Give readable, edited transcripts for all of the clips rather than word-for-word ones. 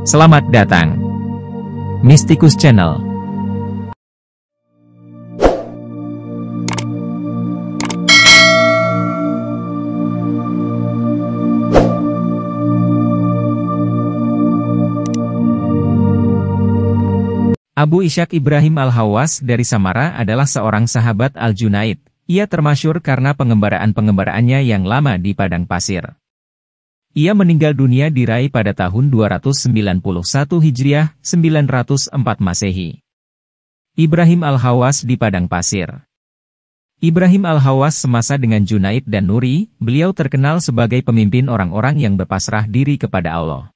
Selamat datang, Mystikus Channel. Abu Ishaq Ibrahim Al-Hawwas dari Samara adalah seorang sahabat Al-Junaid. Ia termasyhur karena pengembaraan-pengembaraannya yang lama di padang pasir. Ia meninggal dunia di Rai pada tahun 291 Hijriah, 904 Masehi. Ibrahim Al-Hawwas di padang pasir. Ibrahim Al-Hawwas semasa dengan Junaid dan Nuri, beliau terkenal sebagai pemimpin orang-orang yang berpasrah diri kepada Allah.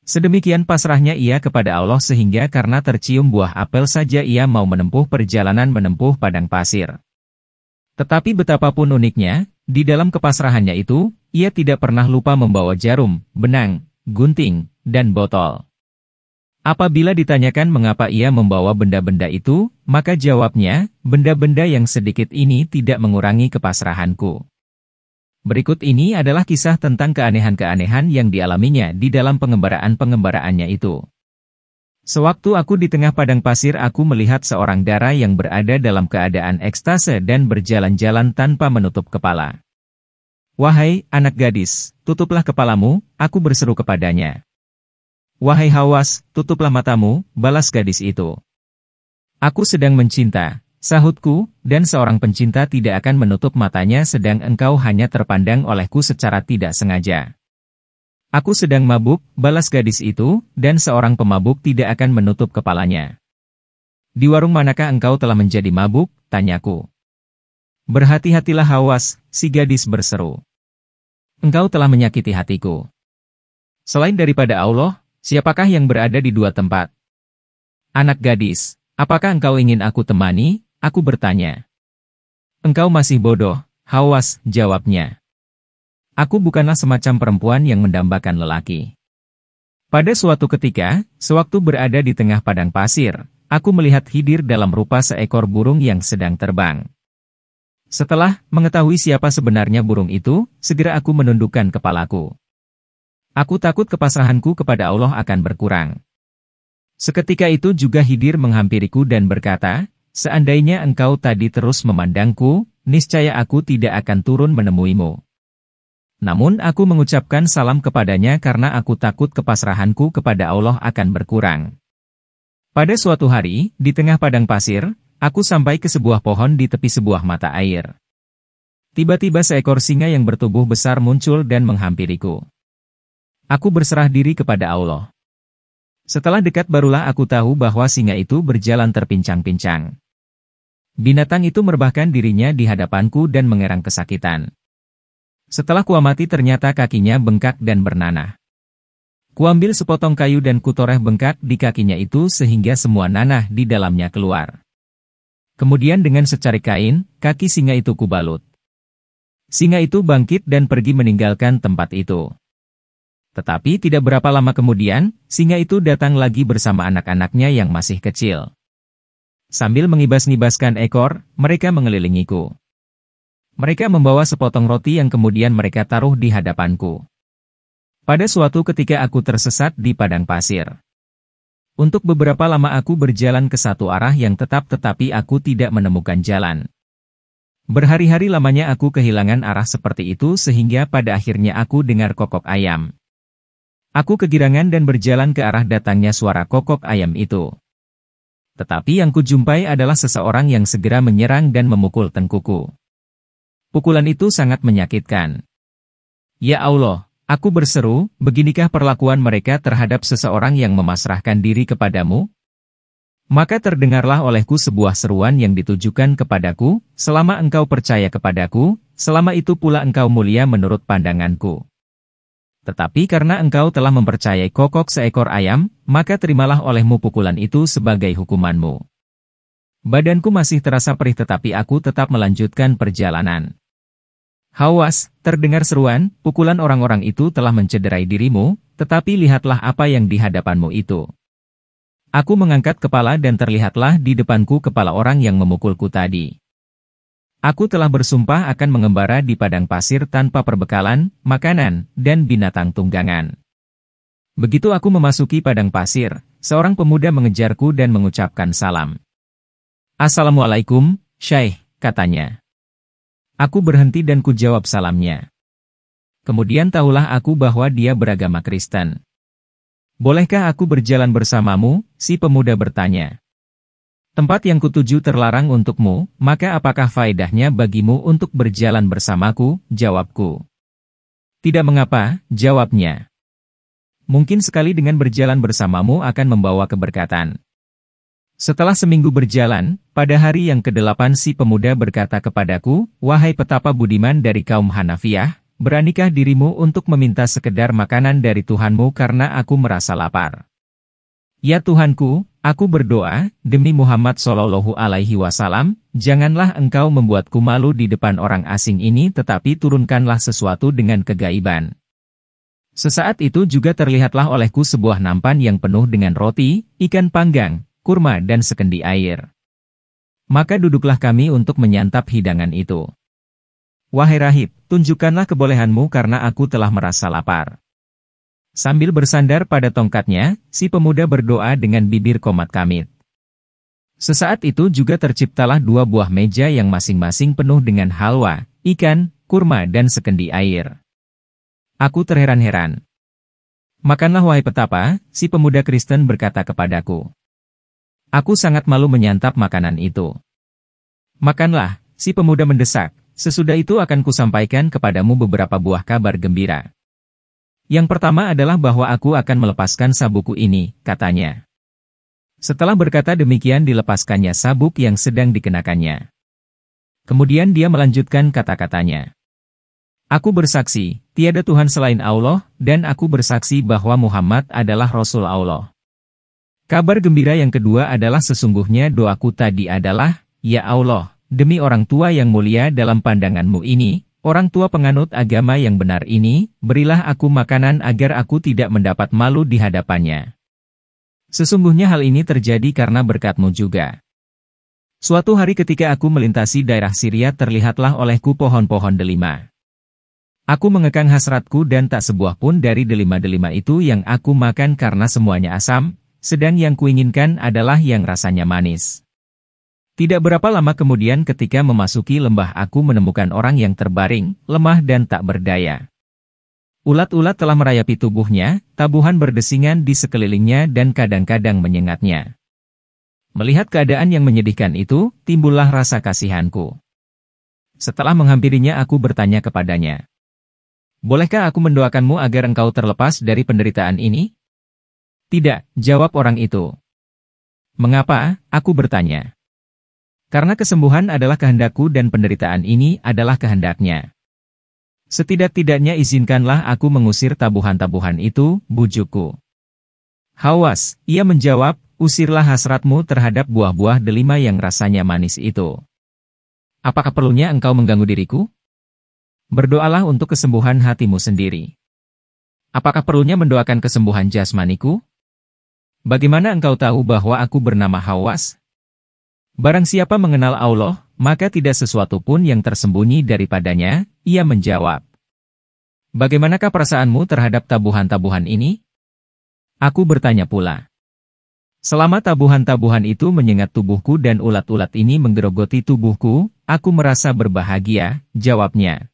Sedemikian pasrahnya ia kepada Allah sehingga karena tercium buah apel saja ia mau menempuh perjalanan menempuh padang pasir. Tetapi betapapun uniknya, di dalam kepasrahannya itu, ia tidak pernah lupa membawa jarum, benang, gunting, dan botol. Apabila ditanyakan mengapa ia membawa benda-benda itu, maka jawabnya, benda-benda yang sedikit ini tidak mengurangi kepasrahanku. Berikut ini adalah kisah tentang keanehan-keanehan yang dialaminya di dalam pengembaraan-pengembaraannya itu. Sewaktu aku di tengah padang pasir aku melihat seorang dara yang berada dalam keadaan ekstase dan berjalan-jalan tanpa menutup kepala. Wahai anak gadis, tutuplah kepalamu, aku berseru kepadanya. Wahai Hawwas, tutuplah matamu, balas gadis itu. Aku sedang mencinta, sahutku, dan seorang pencinta tidak akan menutup matanya sedang engkau hanya terpandang olehku secara tidak sengaja. Aku sedang mabuk, balas gadis itu, dan seorang pemabuk tidak akan menutup kepalanya. Di warung manakah engkau telah menjadi mabuk, tanyaku. Berhati-hatilah Hawwas, si gadis berseru. Engkau telah menyakiti hatiku. Selain daripada Allah, siapakah yang berada di dua tempat? Anak gadis, apakah engkau ingin aku temani? Aku bertanya. Engkau masih bodoh, Hawwas, jawabnya. Aku bukanlah semacam perempuan yang mendambakan lelaki. Pada suatu ketika, sewaktu berada di tengah padang pasir, aku melihat Khidir dalam rupa seekor burung yang sedang terbang. Setelah mengetahui siapa sebenarnya burung itu, segera aku menundukkan kepalaku. Aku takut kepasrahanku kepada Allah akan berkurang. Seketika itu juga Khidir menghampiriku dan berkata, seandainya engkau tadi terus memandangku, niscaya aku tidak akan turun menemuimu. Namun aku mengucapkan salam kepadanya karena aku takut kepasrahanku kepada Allah akan berkurang. Pada suatu hari, di tengah padang pasir, aku sampai ke sebuah pohon di tepi sebuah mata air. Tiba-tiba seekor singa yang bertubuh besar muncul dan menghampiriku. Aku berserah diri kepada Allah. Setelah dekat barulah aku tahu bahwa singa itu berjalan terpincang-pincang. Binatang itu merebahkan dirinya di hadapanku dan mengerang kesakitan. Setelah kuamati ternyata kakinya bengkak dan bernanah. Kuambil sepotong kayu dan kutoreh bengkak di kakinya itu sehingga semua nanah di dalamnya keluar. Kemudian dengan secarik kain, kaki singa itu kubalut. Singa itu bangkit dan pergi meninggalkan tempat itu. Tetapi tidak berapa lama kemudian, singa itu datang lagi bersama anak-anaknya yang masih kecil. Sambil mengibas-ngibaskan ekor, mereka mengelilingiku. Mereka membawa sepotong roti yang kemudian mereka taruh di hadapanku. Pada suatu ketika aku tersesat di padang pasir. Untuk beberapa lama aku berjalan ke satu arah yang tetapi aku tidak menemukan jalan. Berhari-hari lamanya aku kehilangan arah seperti itu sehingga pada akhirnya aku dengar kokok ayam. Aku kegirangan dan berjalan ke arah datangnya suara kokok ayam itu. Tetapi yang kujumpai adalah seseorang yang segera menyerang dan memukul tengkuku. Pukulan itu sangat menyakitkan. Ya Allah, aku berseru, beginikah perlakuan mereka terhadap seseorang yang memasrahkan diri kepadamu? Maka terdengarlah olehku sebuah seruan yang ditujukan kepadaku, selama engkau percaya kepadaku, selama itu pula engkau mulia menurut pandanganku. Tetapi karena engkau telah mempercayai kokok seekor ayam, maka terimalah olehmu pukulan itu sebagai hukumanmu. Badanku masih terasa perih tetapi aku tetap melanjutkan perjalanan. Hawwas, terdengar seruan, pukulan orang-orang itu telah mencederai dirimu, tetapi lihatlah apa yang di hadapanmu itu. Aku mengangkat kepala dan terlihatlah di depanku kepala orang yang memukulku tadi. Aku telah bersumpah akan mengembara di padang pasir tanpa perbekalan, makanan, dan binatang tunggangan. Begitu aku memasuki padang pasir, seorang pemuda mengejarku dan mengucapkan salam. "Assalamualaikum, Syekh," katanya. Aku berhenti dan kujawab salamnya. Kemudian tahulah aku bahwa dia beragama Kristen. "Bolehkah aku berjalan bersamamu?" si pemuda bertanya. "Tempat yang kutuju terlarang untukmu, maka apakah faedahnya bagimu untuk berjalan bersamaku?" jawabku. "Tidak mengapa," jawabnya. "Mungkin sekali dengan berjalan bersamamu akan membawa keberkatan." Setelah seminggu berjalan, pada hari yang ke-8 si pemuda berkata kepadaku, "Wahai petapa budiman dari kaum Hanafiyah, beranikah dirimu untuk meminta sekedar makanan dari Tuhanmu karena aku merasa lapar?" "Ya Tuhanku, aku berdoa, demi Muhammad Shallallahu Alaihi Wasallam, janganlah engkau membuatku malu di depan orang asing ini tetapi turunkanlah sesuatu dengan kegaiban." Sesaat itu juga terlihatlah olehku sebuah nampan yang penuh dengan roti, ikan panggang, kurma dan sekendi air. Maka duduklah kami untuk menyantap hidangan itu. "Wahai rahib, tunjukkanlah kebolehanmu karena aku telah merasa lapar." Sambil bersandar pada tongkatnya, si pemuda berdoa dengan bibir komat kamit. Sesaat itu juga terciptalah 2 buah meja yang masing-masing penuh dengan halwa, ikan, kurma dan sekendi air. Aku terheran-heran. "Makanlah wahai petapa," si pemuda Kristen berkata kepadaku. Aku sangat malu menyantap makanan itu. "Makanlah," si pemuda mendesak, "sesudah itu akan kusampaikan kepadamu beberapa buah kabar gembira. Yang pertama adalah bahwa aku akan melepaskan sabukku ini," katanya. Setelah berkata demikian dilepaskannya sabuk yang sedang dikenakannya. Kemudian dia melanjutkan kata-katanya. "Aku bersaksi, tiada Tuhan selain Allah, dan aku bersaksi bahwa Muhammad adalah Rasul Allah." Kabar gembira yang kedua adalah sesungguhnya doaku tadi adalah, "Ya Allah, demi orang tua yang mulia dalam pandanganmu ini, orang tua penganut agama yang benar ini, berilah aku makanan agar aku tidak mendapat malu di hadapannya." Sesungguhnya hal ini terjadi karena berkat-Mu juga. Suatu hari ketika aku melintasi daerah Syria terlihatlah olehku pohon-pohon delima. Aku mengekang hasratku dan tak sebuah pun dari delima-delima itu yang aku makan karena semuanya asam, sedang yang kuinginkan adalah yang rasanya manis. Tidak berapa lama kemudian ketika memasuki lembah aku menemukan orang yang terbaring, lemah dan tak berdaya. Ulat-ulat telah merayapi tubuhnya, tabuhan berdesingan di sekelilingnya dan kadang-kadang menyengatnya. Melihat keadaan yang menyedihkan itu, timbullah rasa kasihanku. Setelah menghampirinya aku bertanya kepadanya, "Bolehkah aku mendoakanmu agar engkau terlepas dari penderitaan ini?" "Tidak," jawab orang itu. "Mengapa?" aku bertanya. "Karena kesembuhan adalah kehendakku dan penderitaan ini adalah kehendaknya. Setidak-tidaknya izinkanlah aku mengusir tabuhan-tabuhan itu," bujukku. "Hawas," ia menjawab, "usirlah hasratmu terhadap buah-buah delima yang rasanya manis itu. Apakah perlunya engkau mengganggu diriku? Berdoalah untuk kesembuhan hatimu sendiri. Apakah perlunya mendoakan kesembuhan jasmaniku? Bagaimana engkau tahu bahwa aku bernama Hawas? Barang siapa mengenal Allah, maka tidak sesuatu pun yang tersembunyi daripadanya," ia menjawab. "Bagaimanakah perasaanmu terhadap tabuhan-tabuhan ini?" Aku bertanya pula. "Selama tabuhan-tabuhan itu menyengat tubuhku dan ulat-ulat ini menggerogoti tubuhku, aku merasa berbahagia," jawabnya.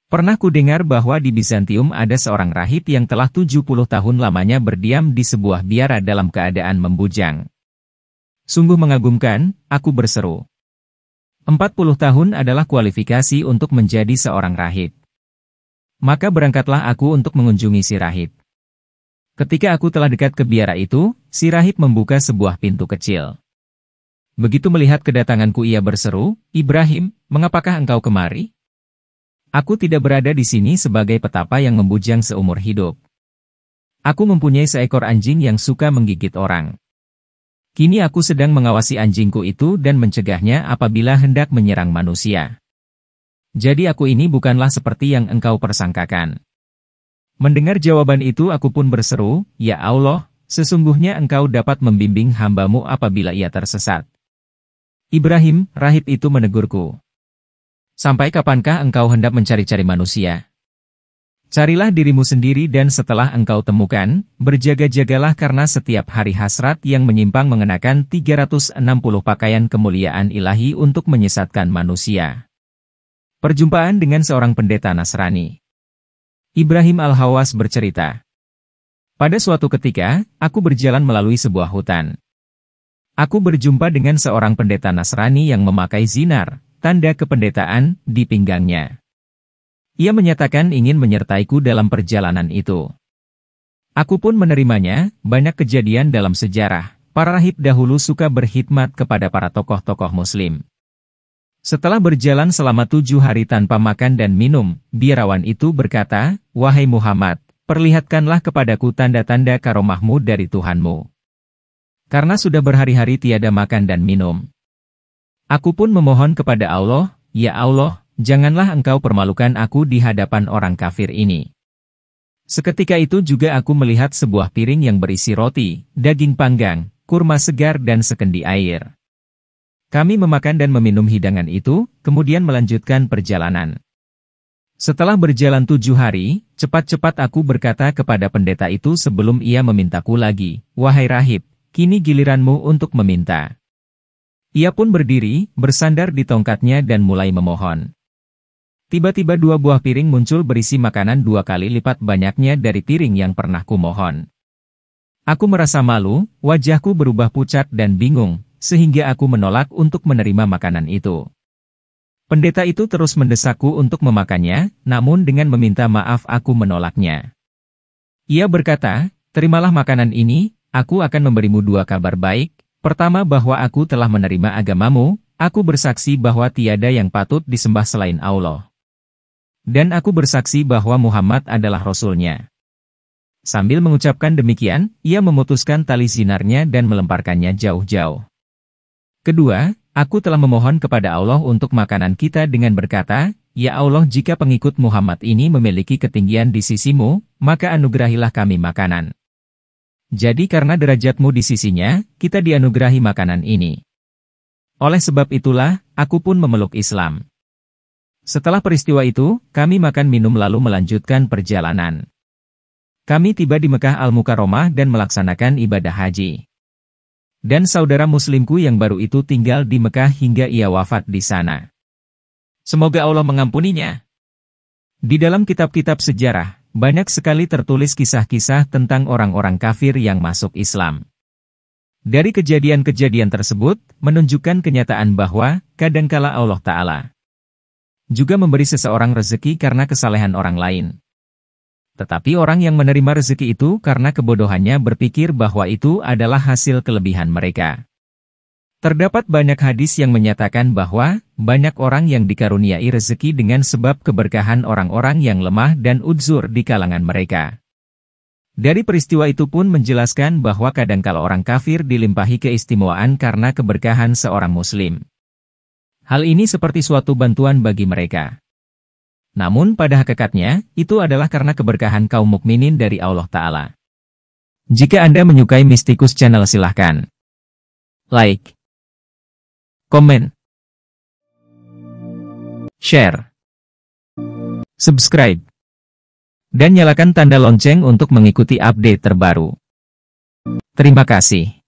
"Pernah ku dengar bahwa di Bizantium ada seorang rahib yang telah 70 tahun lamanya berdiam di sebuah biara dalam keadaan membujang. Sungguh mengagumkan," aku berseru. 40 tahun adalah kualifikasi untuk menjadi seorang rahib. Maka berangkatlah aku untuk mengunjungi si rahib. Ketika aku telah dekat ke biara itu, si rahib membuka sebuah pintu kecil. Begitu melihat kedatanganku ia berseru, "Ibrahim, mengapakah engkau kemari? Aku tidak berada di sini sebagai petapa yang membujang seumur hidup. Aku mempunyai seekor anjing yang suka menggigit orang. Kini aku sedang mengawasi anjingku itu dan mencegahnya apabila hendak menyerang manusia. Jadi aku ini bukanlah seperti yang engkau persangkakan." Mendengar jawaban itu aku pun berseru, "Ya Allah, sesungguhnya engkau dapat membimbing hambamu apabila ia tersesat." "Ibrahim," rahib itu menegurku. "Sampai kapankah engkau hendak mencari-cari manusia? Carilah dirimu sendiri dan setelah engkau temukan, berjaga-jagalah karena setiap hari hasrat yang menyimpang mengenakan 360 pakaian kemuliaan ilahi untuk menyesatkan manusia. Perjumpaan dengan seorang pendeta Nasrani. Ibrahim Al-Hawas bercerita, pada suatu ketika, aku berjalan melalui sebuah hutan. Aku berjumpa dengan seorang pendeta Nasrani yang memakai zinar, tanda kependetaan, di pinggangnya. Ia menyatakan ingin menyertaiku dalam perjalanan itu. Aku pun menerimanya. Banyak kejadian dalam sejarah. Para rahib dahulu suka berkhidmat kepada para tokoh-tokoh muslim. Setelah berjalan selama 7 hari tanpa makan dan minum, biarawan itu berkata, "Wahai Muhammad, perlihatkanlah kepadaku tanda-tanda karomahmu dari Tuhanmu. Karena sudah berhari-hari tiada makan dan minum. Aku pun memohon kepada Allah, ya Allah, janganlah engkau permalukan aku di hadapan orang kafir ini." Seketika itu juga aku melihat sebuah piring yang berisi roti, daging panggang, kurma segar dan sekendi air. Kami memakan dan meminum hidangan itu, kemudian melanjutkan perjalanan. Setelah berjalan 7 hari, cepat-cepat aku berkata kepada pendeta itu sebelum ia memintaku lagi, "Wahai rahib, kini giliranmu untuk meminta." Ia pun berdiri, bersandar di tongkatnya dan mulai memohon. Tiba-tiba 2 buah piring muncul berisi makanan 2 kali lipat banyaknya dari piring yang pernah kumohon. Aku merasa malu, wajahku berubah pucat dan bingung, sehingga aku menolak untuk menerima makanan itu. Pendeta itu terus mendesakku untuk memakannya, namun dengan meminta maaf aku menolaknya. Ia berkata, "Terimalah makanan ini, aku akan memberimu 2 kabar baik. Pertama bahwa aku telah menerima agamamu, aku bersaksi bahwa tiada yang patut disembah selain Allah. Dan aku bersaksi bahwa Muhammad adalah Rasul-Nya." Sambil mengucapkan demikian, ia memutuskan tali zinarnya dan melemparkannya jauh-jauh. Kedua, aku telah memohon kepada Allah untuk makanan kita dengan berkata, "Ya Allah, jika pengikut Muhammad ini memiliki ketinggian di sisimu, maka anugerahilah kami makanan. Jadi karena derajatmu di sisinya, kita dianugerahi makanan ini." Oleh sebab itulah, aku pun memeluk Islam. Setelah peristiwa itu, kami makan minum lalu melanjutkan perjalanan. Kami tiba di Mekah Al-Mukarramah dan melaksanakan ibadah haji. Dan saudara muslimku yang baru itu tinggal di Mekah hingga ia wafat di sana. Semoga Allah mengampuninya. Di dalam kitab-kitab sejarah, banyak sekali tertulis kisah-kisah tentang orang-orang kafir yang masuk Islam. Dari kejadian-kejadian tersebut, menunjukkan kenyataan bahwa, kadangkala Allah Ta'ala juga memberi seseorang rezeki karena kesalehan orang lain. Tetapi orang yang menerima rezeki itu karena kebodohannya berpikir bahwa itu adalah hasil kelebihan mereka. Terdapat banyak hadis yang menyatakan bahwa, banyak orang yang dikaruniai rezeki dengan sebab keberkahan orang-orang yang lemah dan udzur di kalangan mereka. Dari peristiwa itu pun menjelaskan bahwa kadangkala orang kafir dilimpahi keistimewaan karena keberkahan seorang muslim. Hal ini seperti suatu bantuan bagi mereka. Namun pada hakikatnya, itu adalah karena keberkahan kaum mukminin dari Allah Ta'ala. Jika Anda menyukai Mistikus Channel silahkan like, komen, share, subscribe, dan nyalakan tanda lonceng untuk mengikuti update terbaru. Terima kasih.